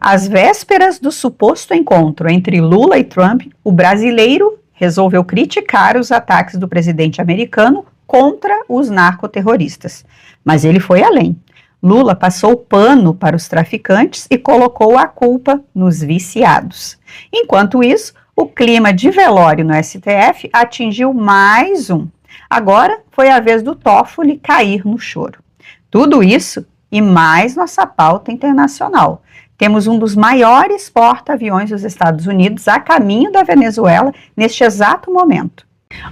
Às vésperas do suposto encontro entre Lula e Trump, o brasileiro resolveu criticar os ataques do presidente americano contra os narcoterroristas. Mas ele foi além. Lula passou pano para os traficantes e colocou a culpa nos viciados. Enquanto isso, o clima de velório no STF atingiu mais um. Agora foi a vez do Toffoli cair no choro. Tudo isso e mais nossa pauta internacional. Temos um dos maiores porta-aviões dos Estados Unidos a caminho da Venezuela neste exato momento.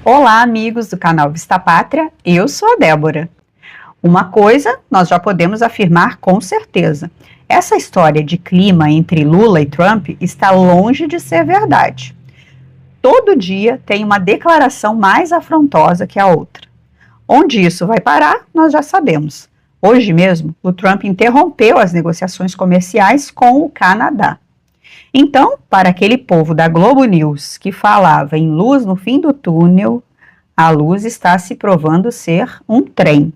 Olá, amigos do canal Vista Pátria, eu sou a Débora. Uma coisa nós já podemos afirmar com certeza. Essa história de clima entre Lula e Trump está longe de ser verdade. Todo dia tem uma declaração mais afrontosa que a outra. Onde isso vai parar, nós já sabemos. Hoje mesmo, o Trump interrompeu as negociações comerciais com o Canadá. Então, para aquele povo da Globo News que falava em luz no fim do túnel, a luz está se provando ser um trem.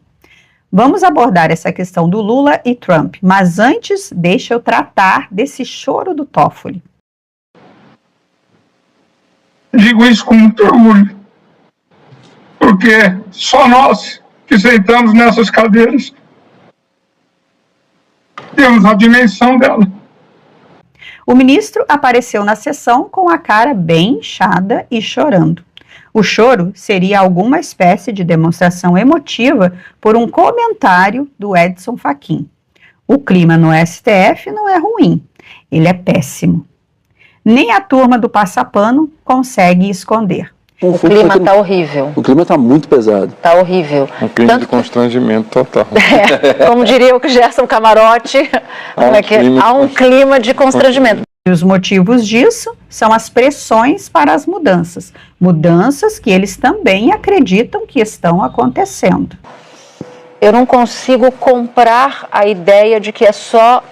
Vamos abordar essa questão do Lula e Trump, mas antes deixa eu tratar desse choro do Toffoli. Digo isso com muito orgulho, porque só nós que sentamos nessas cadeiras temos a dimensão dela. O ministro apareceu na sessão com a cara bem inchada e chorando. O choro seria alguma espécie de demonstração emotiva por um comentário do Edson Fachin. O clima no STF não é ruim, ele é péssimo. Nem a turma do passapano consegue esconder. O clima está horrível. O clima está muito pesado. Está horrível. Um clima de constrangimento total. Como diria o Gerson Camarote, há um clima de constrangimento. E os motivos disso são as pressões para as mudanças. Mudanças que eles também acreditam que estão acontecendo. Eu não consigo comprar a ideia de que é só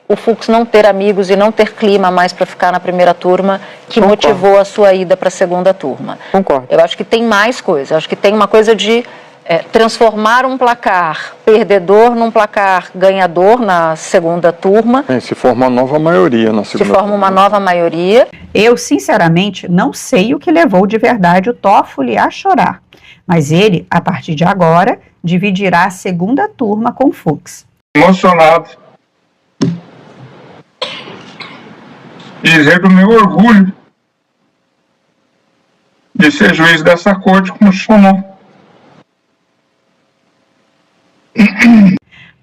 o Fux não ter amigos e não ter clima mais para ficar na primeira turma que motivou a sua ida para a segunda turma. Concordo. Eu acho que tem mais coisa. Eu acho que tem uma coisa de transformar um placar perdedor num placar ganhador na segunda turma. Se forma uma nova maioria na segunda turma. Se forma uma nova maioria. Eu, sinceramente, não sei o que levou de verdade o Toffoli a chorar. Mas ele, a partir de agora, dividirá a segunda turma com o Fux. Emocionado. Dizer do meu orgulho de ser juiz dessa corte como chamou.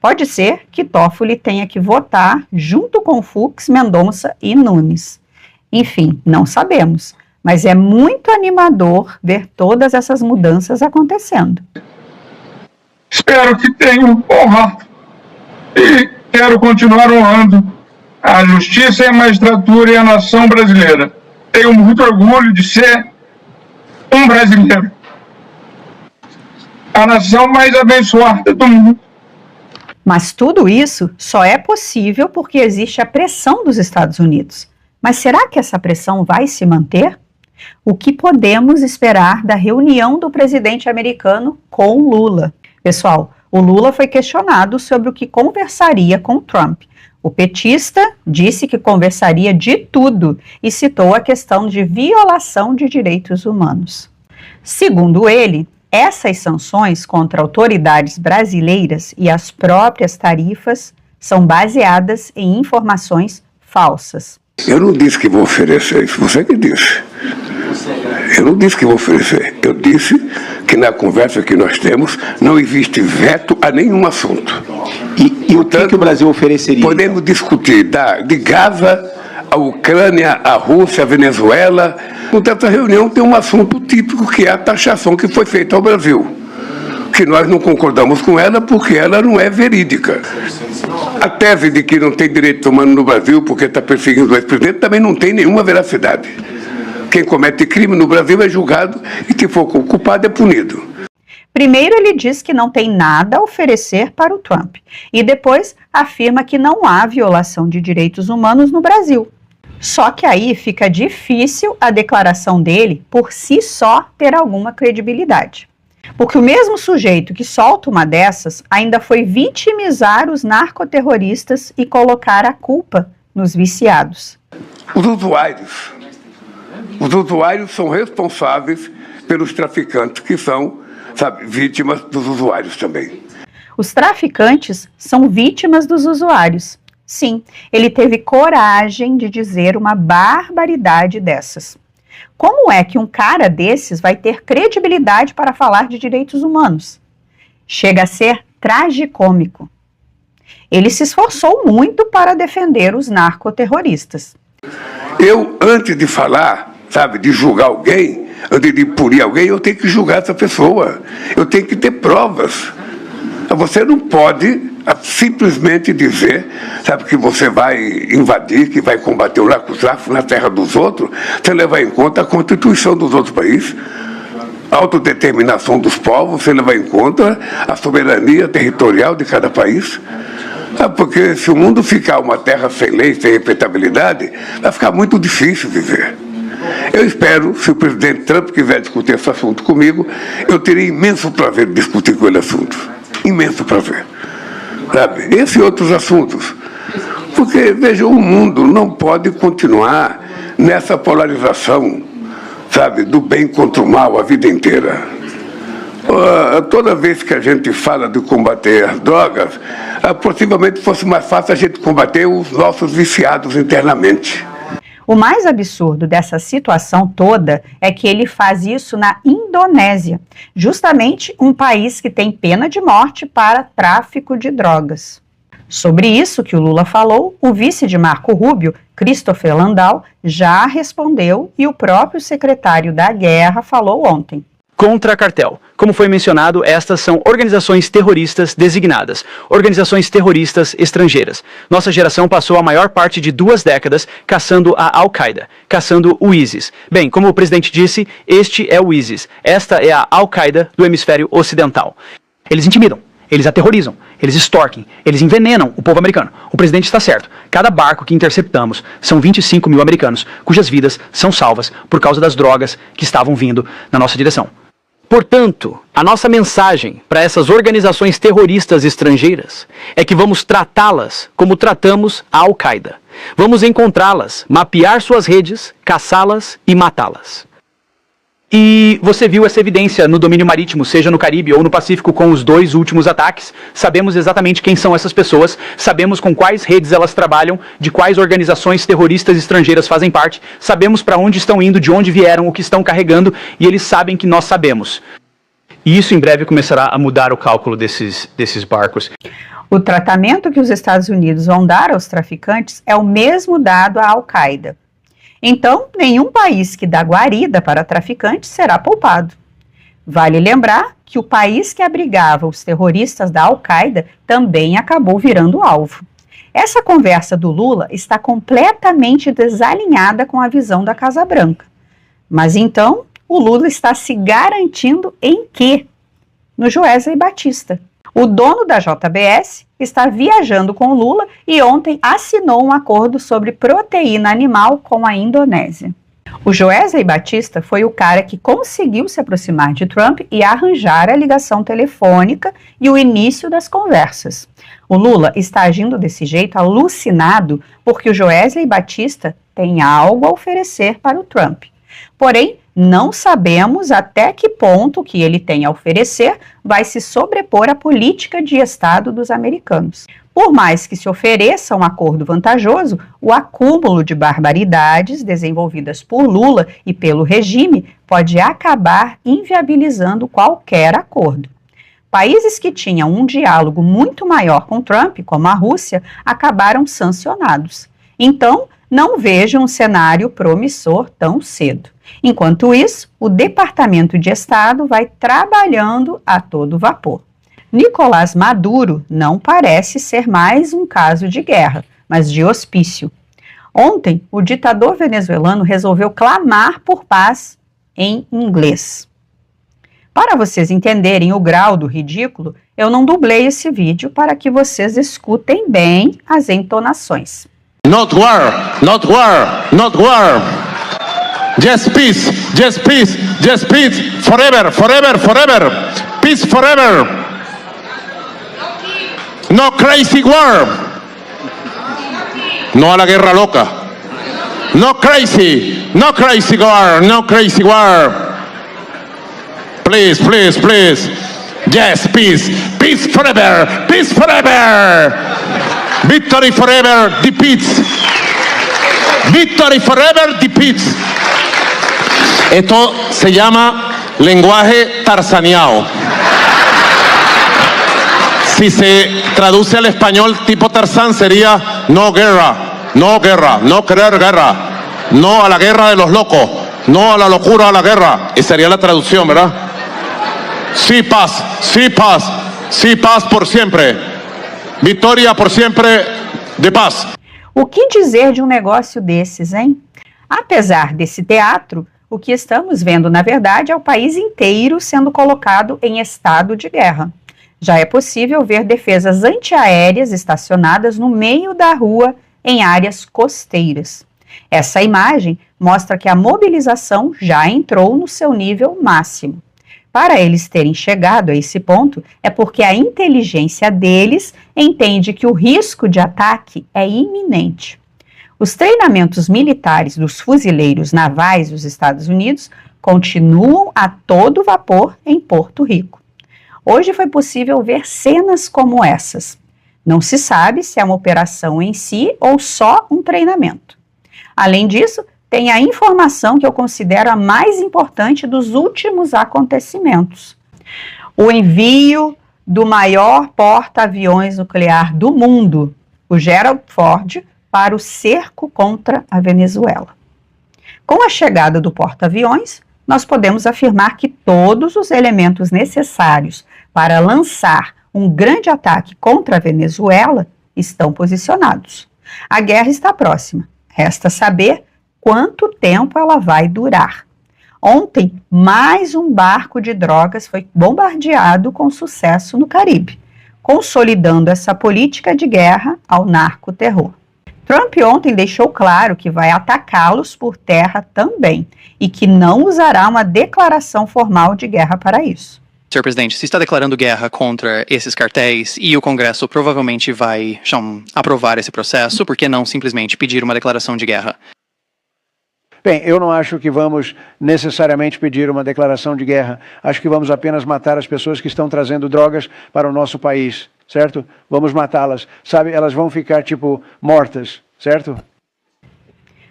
Pode ser que Toffoli tenha que votar junto com Fux, Mendonça e Nunes. Enfim, não sabemos, mas é muito animador ver todas essas mudanças acontecendo. Espero que tenham honrado e quero continuar honrando a justiça e a magistratura e a nação brasileira. Tenho muito orgulho de ser um brasileiro. A nação mais abençoada do mundo. Mas tudo isso só é possível porque existe a pressão dos Estados Unidos. Mas será que essa pressão vai se manter? O que podemos esperar da reunião do presidente americano com Lula? Pessoal, o Lula foi questionado sobre o que conversaria com Trump. O petista disse que conversaria de tudo e citou a questão de violação de direitos humanos. Segundo ele, essas sanções contra autoridades brasileiras e as próprias tarifas são baseadas em informações falsas. Eu não disse que vou oferecer isso, você que disse. Eu não disse que vou oferecer, eu disse que na conversa que nós temos não existe veto a nenhum assunto. E o que o Brasil ofereceria? Podemos discutir de Gaza, a Ucrânia, a Rússia, a Venezuela. Portanto, a reunião tem um assunto típico que é a taxação que foi feita ao Brasil. Que nós não concordamos com ela porque ela não é verídica. A tese de que não tem direito humano no Brasil porque está perseguindo o ex-presidente também não tem nenhuma veracidade. Quem comete crime no Brasil é julgado e se for culpado é punido. Primeiro ele diz que não tem nada a oferecer para o Trump e depois afirma que não há violação de direitos humanos no Brasil. Só que aí fica difícil a declaração dele por si só ter alguma credibilidade. Porque o mesmo sujeito que solta uma dessas ainda foi vitimizar os narcoterroristas e colocar a culpa nos viciados. Os usuários são responsáveis pelos traficantes, que são, vítimas dos usuários também. Os traficantes são vítimas dos usuários. Sim, ele teve coragem de dizer uma barbaridade dessas. Como é que um cara desses vai ter credibilidade para falar de direitos humanos? Chega a ser tragicômico. Ele se esforçou muito para defender os narcoterroristas. Eu, antes de falar, de julgar alguém, antes de punir alguém, eu tenho que julgar essa pessoa. Eu tenho que ter provas. Você não pode simplesmente dizer, que você vai invadir, que vai combater o narcotráfico na terra dos outros, sem levar em conta a Constituição dos outros países, a autodeterminação dos povos, sem levar em conta a soberania territorial de cada país. Porque se o mundo ficar uma terra sem lei, sem respeitabilidade, vai ficar muito difícil viver. Eu espero, se o presidente Trump quiser discutir esse assunto comigo, eu teria imenso prazer de discutir com ele assunto. Imenso prazer. Esse e outros assuntos. Porque, veja, o mundo não pode continuar nessa polarização, do bem contra o mal a vida inteira. Toda vez que a gente fala de combater as drogas, possivelmente fosse mais fácil a gente combater os nossos viciados internamente. O mais absurdo dessa situação toda é que ele faz isso na Indonésia, justamente um país que tem pena de morte para tráfico de drogas. Sobre isso que o Lula falou, o vice de Marco Rubio, Christopher Landau, já respondeu e o próprio secretário da Guerra falou ontem. Contra cartel. Como foi mencionado, estas são organizações terroristas designadas, organizações terroristas estrangeiras. Nossa geração passou a maior parte de 2 décadas caçando a Al-Qaeda, caçando o ISIS. Bem, como o presidente disse, este é o ISIS, esta é a Al-Qaeda do hemisfério ocidental. Eles intimidam, eles aterrorizam, eles extorquem, eles envenenam o povo americano. O presidente está certo. Cada barco que interceptamos são 25 mil americanos, cujas vidas são salvas por causa das drogas que estavam vindo na nossa direção. Portanto, a nossa mensagem para essas organizações terroristas estrangeiras é que vamos tratá-las como tratamos a Al-Qaeda. Vamos encontrá-las, mapear suas redes, caçá-las e matá-las. E você viu essa evidência no domínio marítimo, seja no Caribe ou no Pacífico, com os 2 últimos ataques. Sabemos exatamente quem são essas pessoas, sabemos com quais redes elas trabalham, de quais organizações terroristas estrangeiras fazem parte, sabemos para onde estão indo, de onde vieram, o que estão carregando, e eles sabem que nós sabemos. E isso em breve começará a mudar o cálculo desses barcos. O tratamento que os Estados Unidos vão dar aos traficantes é o mesmo dado à Al-Qaeda. Então, nenhum país que dá guarida para traficantes será poupado. Vale lembrar que o país que abrigava os terroristas da Al-Qaeda também acabou virando alvo. Essa conversa do Lula está completamente desalinhada com a visão da Casa Branca. Mas então, o Lula está se garantindo em quê? No Joesley Batista. O dono da JBS está viajando com o Lula e ontem assinou um acordo sobre proteína animal com a Indonésia. O Joesley Batista foi o cara que conseguiu se aproximar de Trump e arranjar a ligação telefônica e o início das conversas. O Lula está agindo desse jeito alucinado porque o Joesley Batista tem algo a oferecer para o Trump. Porém, não sabemos até que ponto o que ele tem a oferecer vai se sobrepor à política de Estado dos americanos. Por mais que se ofereça um acordo vantajoso, o acúmulo de barbaridades desenvolvidas por Lula e pelo regime pode acabar inviabilizando qualquer acordo. Países que tinham um diálogo muito maior com Trump, como a Rússia, acabaram sancionados. Então, não vejo um cenário promissor tão cedo. Enquanto isso, o Departamento de Estado vai trabalhando a todo vapor. Nicolás Maduro não parece ser mais um caso de guerra, mas de hospício. Ontem, o ditador venezuelano resolveu clamar por paz em inglês. Para vocês entenderem o grau do ridículo, eu não dublei esse vídeo para que vocês escutem bem as entonações. Not war, not war, not war. Just peace, just peace, just peace, forever, forever, forever. Peace forever. No crazy war. no a la guerra loca. No crazy war, no crazy war. Please, please, please. Yes, peace, peace forever, peace forever. Victory forever defeats. Victory forever defeats. Esto se llama lenguaje tarzaneado. Si se traduce al español tipo Tarzán sería no guerra, no guerra, no querer guerra, no a la guerra de los locos, no a la locura, a la guerra. Esa sería la traducción, ¿verdad? Sí paz, sí paz, sí paz por siempre. Vitória por sempre de paz. O que dizer de um negócio desses, hein? Apesar desse teatro, o que estamos vendo, na verdade, é o país inteiro sendo colocado em estado de guerra. Já é possível ver defesas antiaéreas estacionadas no meio da rua em áreas costeiras. Essa imagem mostra que a mobilização já entrou no seu nível máximo. Para eles terem chegado a esse ponto, é porque a inteligência deles entende que o risco de ataque é iminente. Os treinamentos militares dos fuzileiros navais dos Estados Unidos continuam a todo vapor em Porto Rico. Hoje foi possível ver cenas como essas. Não se sabe se é uma operação em si ou só um treinamento. Além disso, tem a informação que eu considero a mais importante dos últimos acontecimentos. O envio do maior porta-aviões nuclear do mundo, o Gerald Ford, para o cerco contra a Venezuela. Com a chegada do porta-aviões, nós podemos afirmar que todos os elementos necessários para lançar um grande ataque contra a Venezuela estão posicionados. A guerra está próxima. Resta saber quanto tempo ela vai durar. Ontem, mais um barco de drogas foi bombardeado com sucesso no Caribe, consolidando essa política de guerra ao narcoterror. Trump ontem deixou claro que vai atacá-los por terra também e que não usará uma declaração formal de guerra para isso. Senhor presidente, se está declarando guerra contra esses cartéis e o Congresso provavelmente vai aprovar esse processo, por que não simplesmente pedir uma declaração de guerra? Bem, eu não acho que vamos necessariamente pedir uma declaração de guerra. Acho que vamos apenas matar as pessoas que estão trazendo drogas para o nosso país, certo? Vamos matá-las. Sabe, elas vão ficar, mortas, certo?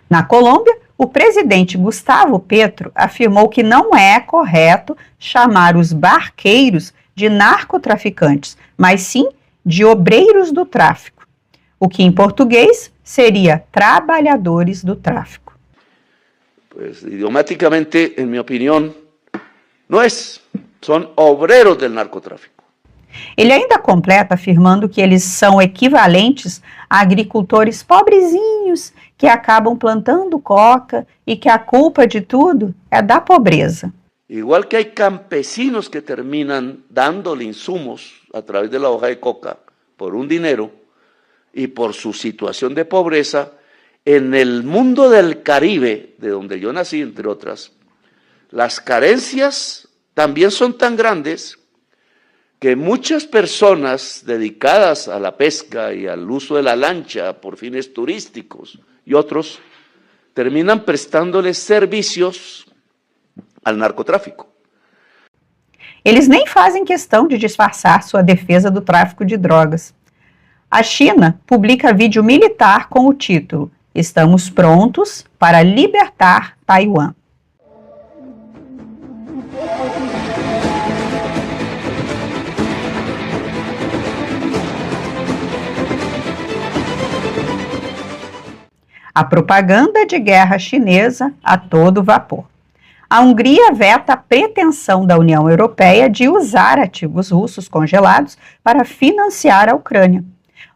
Na Colômbia, o presidente Gustavo Petro afirmou que não é correto chamar os barqueiros de narcotraficantes, mas sim de obreiros do tráfico, o que em português seria trabalhadores do tráfico. Pues idiomáticamente, en mi opinión, no es, son obreros del narcotráfico. Ele ainda completa afirmando que eles são equivalentes a agricultores pobrezinhos que acabam plantando coca e que a culpa de tudo é da pobreza. Igual que hay campesinos que terminan dándole insumos a través de la hoja de coca por un dinero y por su situación de pobreza, en el mundo del Caribe, de donde yo nací, entre otras, las carencias también son tan grandes que muchas personas dedicadas a la pesca y al uso de la lancha por fines turísticos y otros, terminan prestándoles servicios al narcotráfico. Eles nem fazem questão de disfarçar sua defesa do tráfico de drogas. A China publica vídeo militar com o título "Estamos prontos para libertar Taiwan". A propaganda de guerra chinesa a todo vapor. A Hungria veta a pretensão da União Europeia de usar ativos russos congelados para financiar a Ucrânia.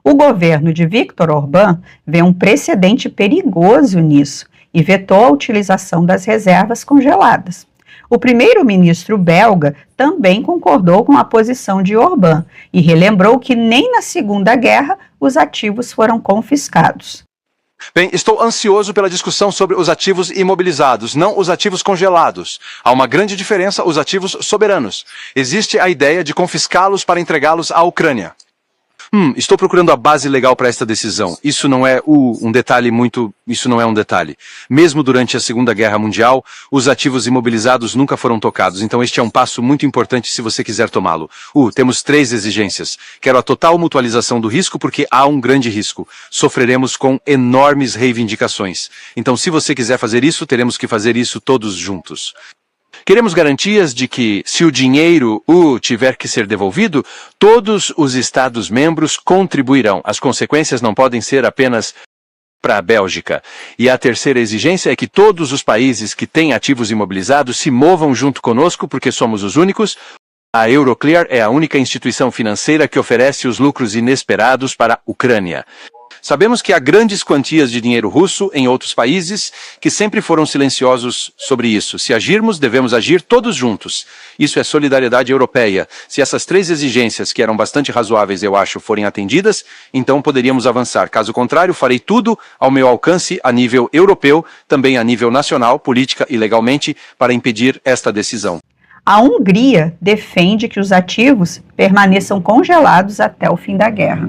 O governo de Viktor Orbán vê um precedente perigoso nisso e vetou a utilização das reservas congeladas. O primeiro-ministro belga também concordou com a posição de Orbán e relembrou que nem na Segunda Guerra os ativos foram confiscados. Bem, estou ansioso pela discussão sobre os ativos imobilizados, não os ativos congelados. Há uma grande diferença, os ativos soberanos. Existe a ideia de confiscá-los para entregá-los à Ucrânia. estou procurando a base legal para esta decisão. Isso não é um detalhe muito... Isso não é um detalhe. Mesmo durante a Segunda Guerra Mundial, os ativos imobilizados nunca foram tocados, então este é um passo muito importante se você quiser tomá-lo. Temos 3 exigências. Quero a total mutualização do risco porque há um grande risco. Sofreremos com enormes reivindicações. Então, se você quiser fazer isso, teremos que fazer isso todos juntos. Queremos garantias de que, se o dinheiro tiver que ser devolvido, todos os Estados-membros contribuirão. As consequências não podem ser apenas para a Bélgica. E a terceira exigência é que todos os países que têm ativos imobilizados se movam junto conosco, porque somos os únicos. A Euroclear é a única instituição financeira que oferece os lucros inesperados para a Ucrânia. Sabemos que há grandes quantias de dinheiro russo em outros países que sempre foram silenciosos sobre isso. Se agirmos, devemos agir todos juntos. Isso é solidariedade europeia. Se essas 3 exigências, que eram bastante razoáveis, eu acho, forem atendidas, então poderíamos avançar. Caso contrário, farei tudo ao meu alcance a nível europeu, também a nível nacional, política e legalmente, para impedir esta decisão. A Hungria defende que os ativos permaneçam congelados até o fim da guerra.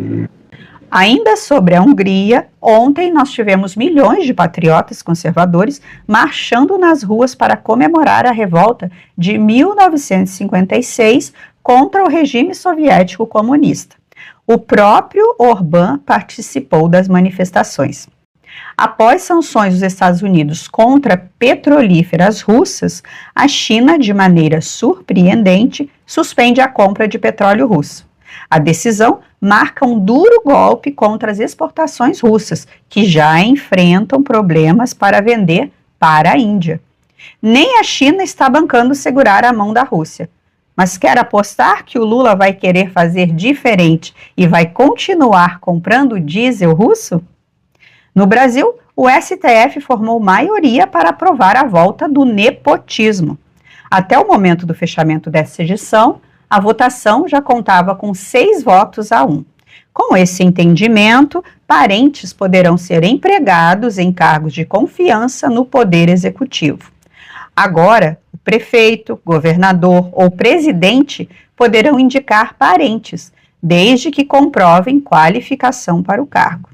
Ainda sobre a Hungria, ontem nós tivemos milhões de patriotas conservadores marchando nas ruas para comemorar a revolta de 1956 contra o regime soviético comunista. O próprio Orbán participou das manifestações. Após sanções dos Estados Unidos contra petrolíferas russas, a China, de maneira surpreendente, suspende a compra de petróleo russo. A decisão marca um duro golpe contra as exportações russas, que já enfrentam problemas para vender para a Índia. Nem a China está bancando segurar a mão da Rússia. Mas quer apostar que o Lula vai querer fazer diferente e vai continuar comprando diesel russo? No Brasil, o STF formou maioria para aprovar a volta do nepotismo. Até o momento do fechamento dessa sessão, a votação já contava com 6 votos a 1. Com esse entendimento, parentes poderão ser empregados em cargos de confiança no Poder Executivo. Agora, o prefeito, governador ou presidente poderão indicar parentes, desde que comprovem qualificação para o cargo.